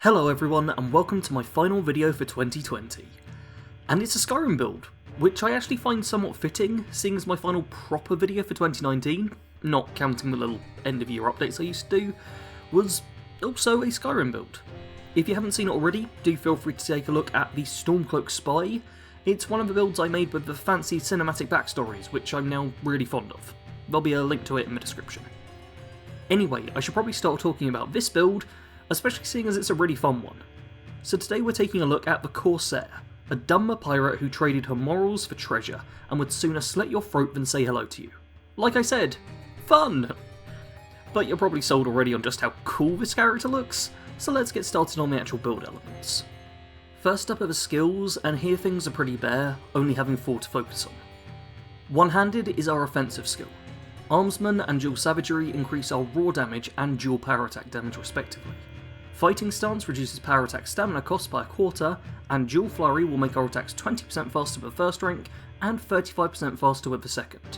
Hello everyone and welcome to my final video for 2020. And it's a Skyrim build, which I actually find somewhat fitting, seeing as my final proper video for 2019, not counting the little end of year updates I used to do, was also a Skyrim build. If you haven't seen it already, do feel free to take a look at the Stormcloak Spy. It's one of the builds I made with the fancy cinematic backstories, which I'm now really fond of. There'll be a link to it in the description. Anyway, I should probably start talking about this build, especially seeing as it's a really fun one. So today we're taking a look at the Corsair, a dumber pirate who traded her morals for treasure and would sooner slit your throat than say hello to you. Like I said, fun! But you're probably sold already on just how cool this character looks, so let's get started on the actual build elements. First up are the skills, and here things are pretty bare, only having 4 to focus on. One-handed is our offensive skill. Armsman and dual savagery increase our raw damage and dual power attack damage respectively. Fighting stance reduces power attack stamina cost by a quarter, and dual flurry will make our attacks 20% faster with the first rank and 35% faster with the second.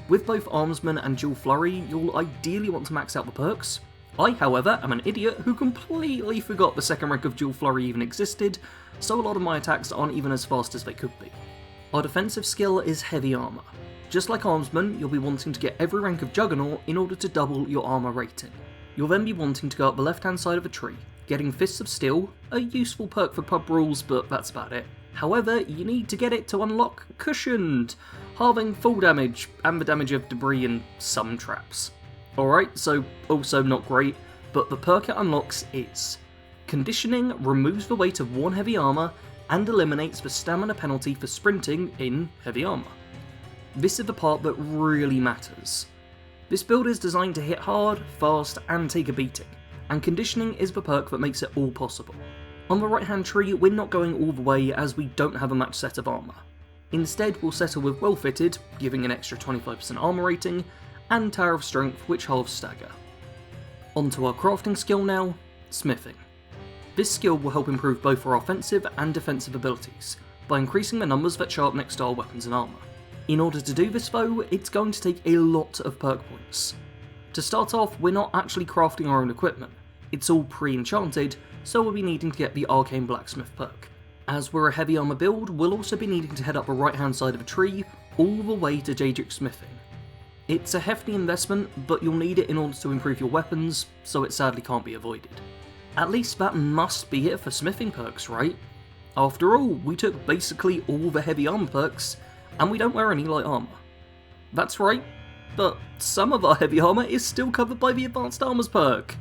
With both Armsman and dual flurry, you'll ideally want to max out the perks. I, however, am an idiot who completely forgot the second rank of dual flurry even existed, so a lot of my attacks aren't even as fast as they could be. Our defensive skill is heavy armour. Just like Armsman, you'll be wanting to get every rank of Juggernaut in order to double your armour rating. You'll then be wanting to go up the left hand side of a tree, getting Fists of Steel, a useful perk for pub rules, but that's about it. However, you need to get it to unlock Cushioned, halving full damage and the damage of debris and some traps. Alright, so also not great, but the perk it unlocks is Conditioning removes the weight of worn heavy armour and eliminates the stamina penalty for sprinting in heavy armour. This is the part that really matters. This build is designed to hit hard, fast, and take a beating, and conditioning is the perk that makes it all possible. On the right hand tree, we're not going all the way as we don't have a matched set of armour. Instead, we'll settle with well fitted, giving an extra 25% armour rating, and Tower of Strength, which halves stagger. Onto our crafting skill now, smithing. This skill will help improve both our offensive and defensive abilities, by increasing the numbers that show up next to our weapons and armour. In order to do this though, it's going to take a lot of perk points. To start off, we're not actually crafting our own equipment, it's all pre-enchanted, so we'll be needing to get the Arcane Blacksmith perk. As we're a heavy armour build, we'll also be needing to head up the right hand side of a tree, all the way to Jaedric Smithing. It's a hefty investment, but you'll need it in order to improve your weapons, so it sadly can't be avoided. At least that must be it for smithing perks, right? After all, we took basically all the heavy armour perks, and we don't wear any light armour. That's right, but some of our heavy armour is still covered by the Advanced Armours perk.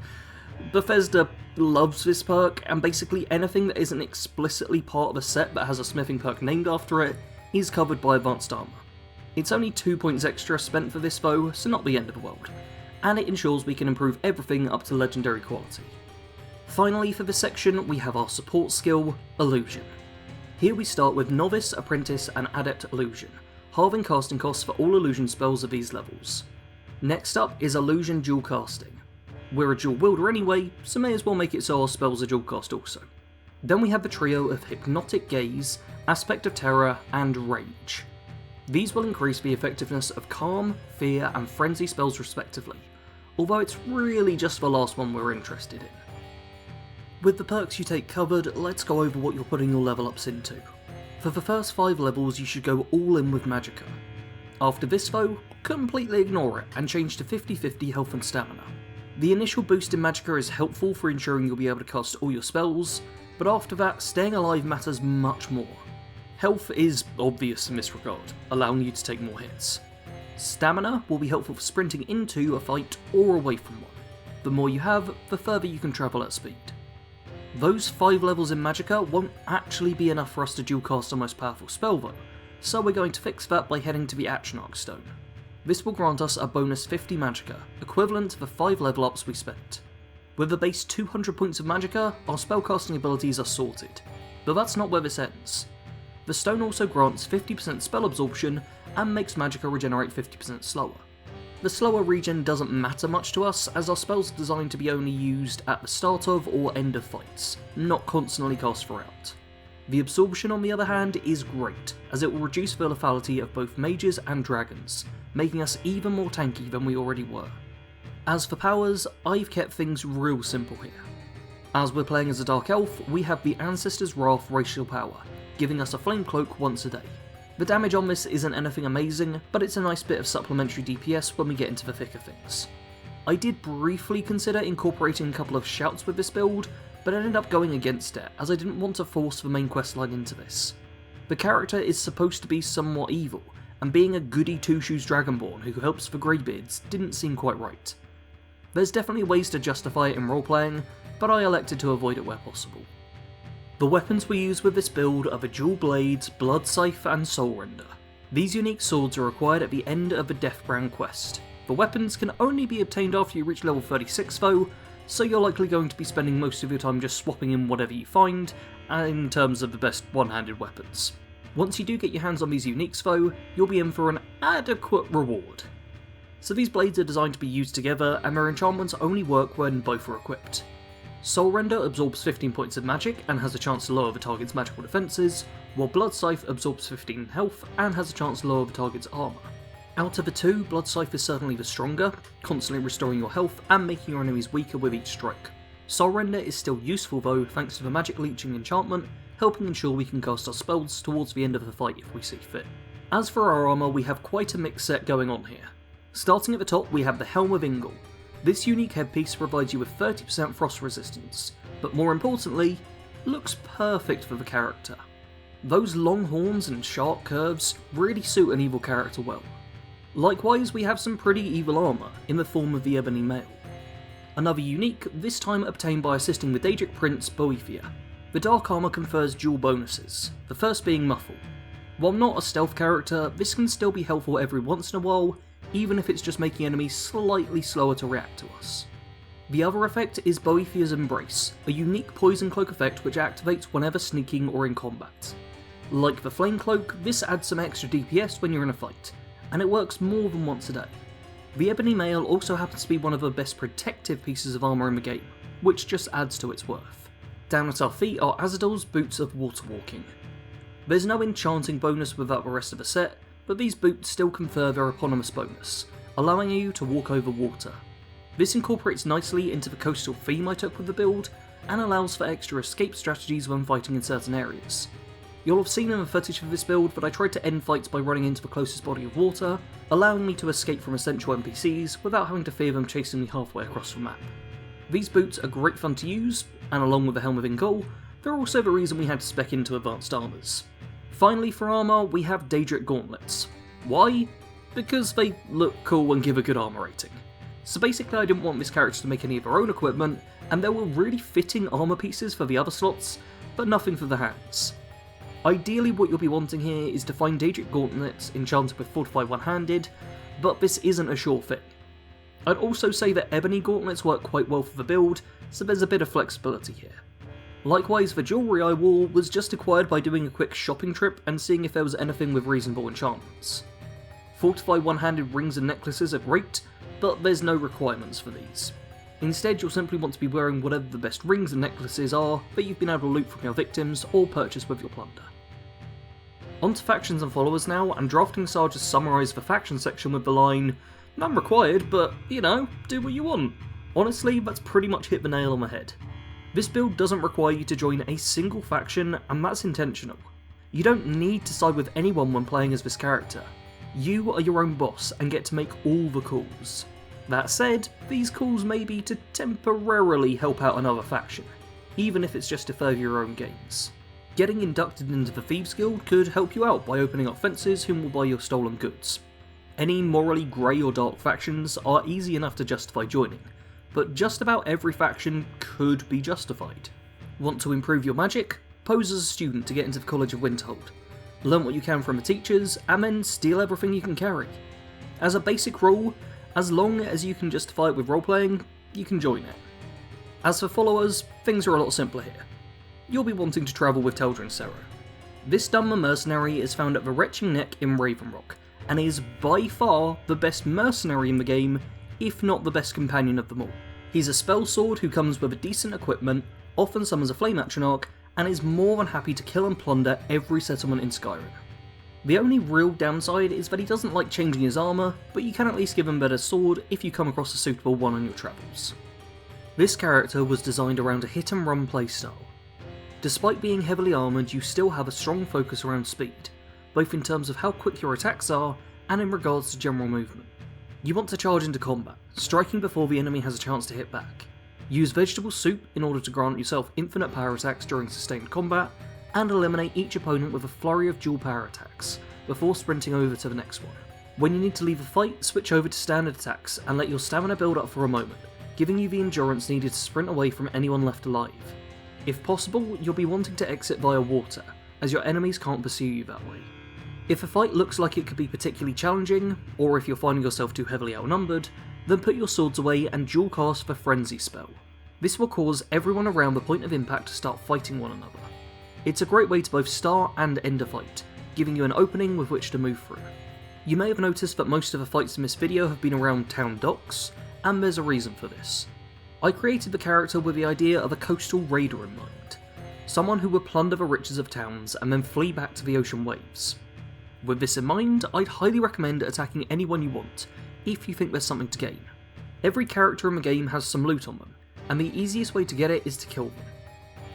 Bethesda loves this perk, and basically anything that isn't explicitly part of a set that has a smithing perk named after it is covered by Advanced Armour. It's only 2 points extra spent for this though, so not the end of the world, and it ensures we can improve everything up to legendary quality. Finally for this section we have our support skill, Illusion. Here we start with Novice, Apprentice and Adept Illusion, halving casting costs for all illusion spells of these levels. Next up is Illusion Dual Casting. We're a dual wielder anyway, so may as well make it so our spells are dual cast also. Then we have the trio of Hypnotic Gaze, Aspect of Terror and Rage. These will increase the effectiveness of Calm, Fear and Frenzy spells respectively, although it's really just the last one we're interested in. With the perks you take covered, let's go over what you're putting your level ups into. For the first 5 levels you should go all in with Magicka. After this though, completely ignore it and change to 50-50 health and stamina. The initial boost in Magicka is helpful for ensuring you'll be able to cast all your spells, but after that staying alive matters much more. Health is obvious in this regard, allowing you to take more hits. Stamina will be helpful for sprinting into a fight or away from one. The more you have, the further you can travel at speed. Those 5 levels in Magicka won't actually be enough for us to dual cast our most powerful spell though, so we're going to fix that by heading to the Action Arc Stone. This will grant us a bonus 50 Magicka, equivalent to the 5 level ups we spent. With a base 200 points of Magicka, our spellcasting abilities are sorted, but that's not where this ends. The stone also grants 50% spell absorption and makes Magicka regenerate 50% slower. The slower regen doesn't matter much to us, as our spells are designed to be only used at the start of or end of fights, not constantly cast throughout. The absorption on the other hand is great, as it will reduce the lethality of both mages and dragons, making us even more tanky than we already were. As for powers, I've kept things real simple here. As we're playing as a Dark Elf, we have the Ancestor's Wrath racial power, giving us a flame cloak once a day. The damage on this isn't anything amazing, but it's a nice bit of supplementary DPS when we get into the thick of things. I did briefly consider incorporating a couple of shouts with this build, but I ended up going against it, as I didn't want to force the main questline into this. The character is supposed to be somewhat evil, and being a goody two-shoes dragonborn who helps the Greybeards didn't seem quite right. There's definitely ways to justify it in roleplaying, but I elected to avoid it where possible. The weapons we use with this build are the Dual Blades, Blood Scythe and Soul Render. These unique swords are required at the end of the Deathbrand quest. The weapons can only be obtained after you reach level 36 though, so you're likely going to be spending most of your time just swapping in whatever you find, in terms of the best one-handed weapons. Once you do get your hands on these uniques though, you'll be in for an adequate reward. So these blades are designed to be used together, and their enchantments only work when both are equipped. Soul Render absorbs 15 points of magic and has a chance to lower the target's magical defences, while Blood Scythe absorbs 15 health and has a chance to lower the target's armour. Out of the two, Blood Scythe is certainly the stronger, constantly restoring your health and making your enemies weaker with each strike. Soul Render is still useful though, thanks to the magic leeching enchantment, helping ensure we can cast our spells towards the end of the fight if we see fit. As for our armour, we have quite a mixed set going on here. Starting at the top, we have the Helm of Ingol. This unique headpiece provides you with 30% frost resistance, but more importantly, looks perfect for the character. Those long horns and sharp curves really suit an evil character well. Likewise, we have some pretty evil armour in the form of the Ebony Mail. Another unique, this time obtained by assisting the Daedric Prince Boethia. The Dark Armour confers dual bonuses, the first being Muffle. While not a stealth character, this can still be helpful every once in a while, even if it's just making enemies slightly slower to react to us. The other effect is Boethia's Embrace, a unique poison cloak effect which activates whenever sneaking or in combat. Like the Flame Cloak, this adds some extra DPS when you're in a fight, and it works more than once a day. The Ebony Mail also happens to be one of the best protective pieces of armour in the game, which just adds to its worth. Down at our feet are Azadul's Boots of Water Walking. There's no enchanting bonus without the rest of the set, but these boots still confer their eponymous bonus, allowing you to walk over water. This incorporates nicely into the coastal theme I took with the build, and allows for extra escape strategies when fighting in certain areas. You'll have seen in the footage of this build that I tried to end fights by running into the closest body of water, allowing me to escape from essential NPCs without having to fear them chasing me halfway across the map. These boots are great fun to use, and along with the Helm of Ingol, they're also the reason we had to spec into advanced armours. Finally for armour, we have Daedric Gauntlets. Why? Because they look cool and give a good armour rating. So basically I didn't want this character to make any of her own equipment, and there were really fitting armour pieces for the other slots, but nothing for the hands. Ideally what you'll be wanting here is to find Daedric Gauntlets enchanted with Fortify one-handed, but this isn't a sure thing. I'd also say that Ebony Gauntlets work quite well for the build, so there's a bit of flexibility here. Likewise, the jewellery I wore was just acquired by doing a quick shopping trip and seeing if there was anything with reasonable enchantments. Fortify one-handed rings and necklaces are great, but there's no requirements for these. Instead, you'll simply want to be wearing whatever the best rings and necklaces are that you've been able to loot from your victims or purchase with your plunder. On to factions and followers now, and Drafting Sarge has summarised the faction section with the line, "None required, but, you know, do what you want." Honestly, that's pretty much hit the nail on the head. This build doesn't require you to join a single faction, and that's intentional. You don't need to side with anyone when playing as this character. You are your own boss and get to make all the calls. That said, these calls may be to temporarily help out another faction, even if it's just to further your own gains. Getting inducted into the Thieves Guild could help you out by opening up fences whom will buy your stolen goods. Any morally grey or dark factions are easy enough to justify joining, but just about every faction could be justified. Want to improve your magic? Pose as a student to get into the College of Winterhold. Learn what you can from the teachers, and then steal everything you can carry. As a basic rule, as long as you can justify it with roleplaying, you can join it. As for followers, things are a lot simpler here. You'll be wanting to travel with Teldrin Serra. This Dunmer mercenary is found at the Retching Neck in Ravenrock, and is by far the best mercenary in the game, if not the best companion of them all. He's a spell sword who comes with a decent equipment, often summons a flame atronach, and is more than happy to kill and plunder every settlement in Skyrim. The only real downside is that he doesn't like changing his armour, but you can at least give him a better sword if you come across a suitable one on your travels. This character was designed around a hit and run playstyle. Despite being heavily armoured, you still have a strong focus around speed, both in terms of how quick your attacks are and in regards to general movement. You want to charge into combat, striking before the enemy has a chance to hit back. Use vegetable soup in order to grant yourself infinite power attacks during sustained combat, and eliminate each opponent with a flurry of dual power attacks, before sprinting over to the next one. When you need to leave a fight, switch over to standard attacks and let your stamina build up for a moment, giving you the endurance needed to sprint away from anyone left alive. If possible, you'll be wanting to exit via water, as your enemies can't pursue you that way. If a fight looks like it could be particularly challenging, or if you're finding yourself too heavily outnumbered, then put your swords away and dual cast the Frenzy spell. This will cause everyone around the point of impact to start fighting one another. It's a great way to both start and end a fight, giving you an opening with which to move through. You may have noticed that most of the fights in this video have been around town docks, and there's a reason for this. I created the character with the idea of a coastal raider in mind, someone who would plunder the riches of towns and then flee back to the ocean waves. With this in mind, I'd highly recommend attacking anyone you want, if you think there's something to gain. Every character in the game has some loot on them, and the easiest way to get it is to kill them.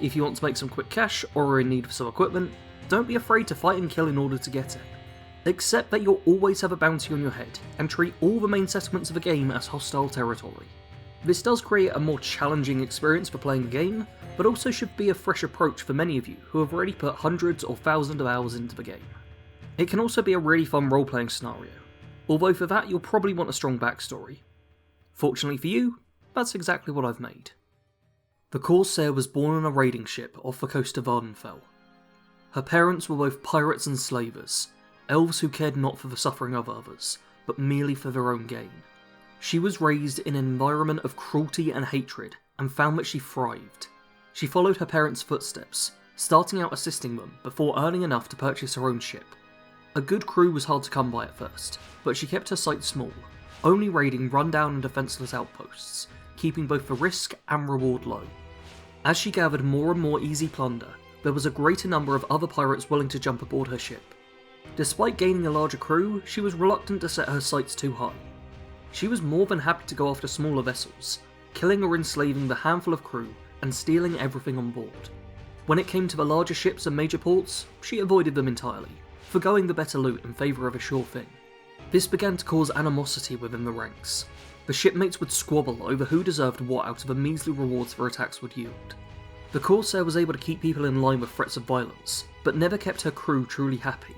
If you want to make some quick cash or are in need of some equipment, don't be afraid to fight and kill in order to get it. Accept that you'll always have a bounty on your head, and treat all the main settlements of the game as hostile territory. This does create a more challenging experience for playing the game, but also should be a fresh approach for many of you who have already put hundreds or thousands of hours into the game. It can also be a really fun role-playing scenario, although for that you'll probably want a strong backstory. Fortunately for you, that's exactly what I've made. The Corsair was born on a raiding ship off the coast of Ardenfell. Her parents were both pirates and slavers, elves who cared not for the suffering of others, but merely for their own gain. She was raised in an environment of cruelty and hatred, and found that she thrived. She followed her parents' footsteps, starting out assisting them before earning enough to purchase her own ship. A good crew was hard to come by at first, but she kept her sights small, only raiding rundown and defenceless outposts, keeping both the risk and reward low. As she gathered more and more easy plunder, there was a greater number of other pirates willing to jump aboard her ship. Despite gaining a larger crew, she was reluctant to set her sights too high. She was more than happy to go after smaller vessels, killing or enslaving the handful of crew and stealing everything on board. When it came to the larger ships and major ports, she avoided them entirely, forgoing the better loot in favour of a sure thing. This began to cause animosity within the ranks. The shipmates would squabble over who deserved what out of the measly rewards their attacks would yield. The Corsair was able to keep people in line with threats of violence, but never kept her crew truly happy.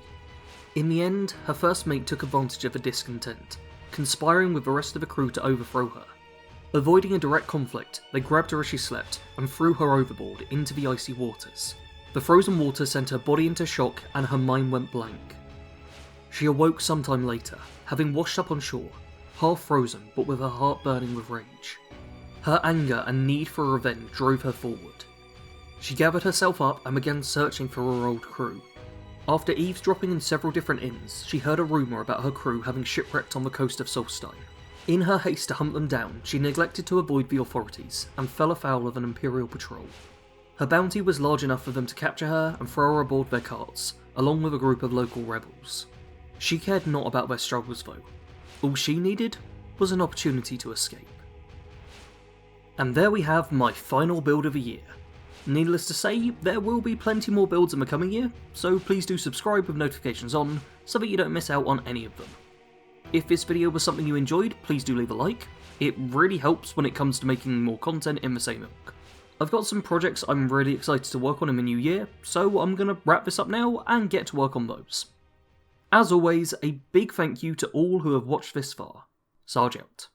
In the end, her first mate took advantage of the discontent, conspiring with the rest of the crew to overthrow her. Avoiding a direct conflict, they grabbed her as she slept and threw her overboard into the icy waters. The frozen water sent her body into shock and her mind went blank. She awoke sometime later, having washed up on shore, half frozen but with her heart burning with rage. Her anger and need for revenge drove her forward. She gathered herself up and began searching for her old crew. After eavesdropping in several different inns, she heard a rumour about her crew having shipwrecked on the coast of Solstein. In her haste to hunt them down, she neglected to avoid the authorities and fell afoul of an Imperial patrol. Her bounty was large enough for them to capture her and throw her aboard their carts, along with a group of local rebels. She cared not about their struggles though. All she needed was an opportunity to escape. And there we have my final build of the year. Needless to say, there will be plenty more builds in the coming year, so please do subscribe with notifications on, so that you don't miss out on any of them. If this video was something you enjoyed, please do leave a like. It really helps when it comes to making more content in the same ilk. I've got some projects I'm really excited to work on in the new year, so I'm going to wrap this up now and get to work on those. As always, a big thank you to all who have watched this far. Sarge out.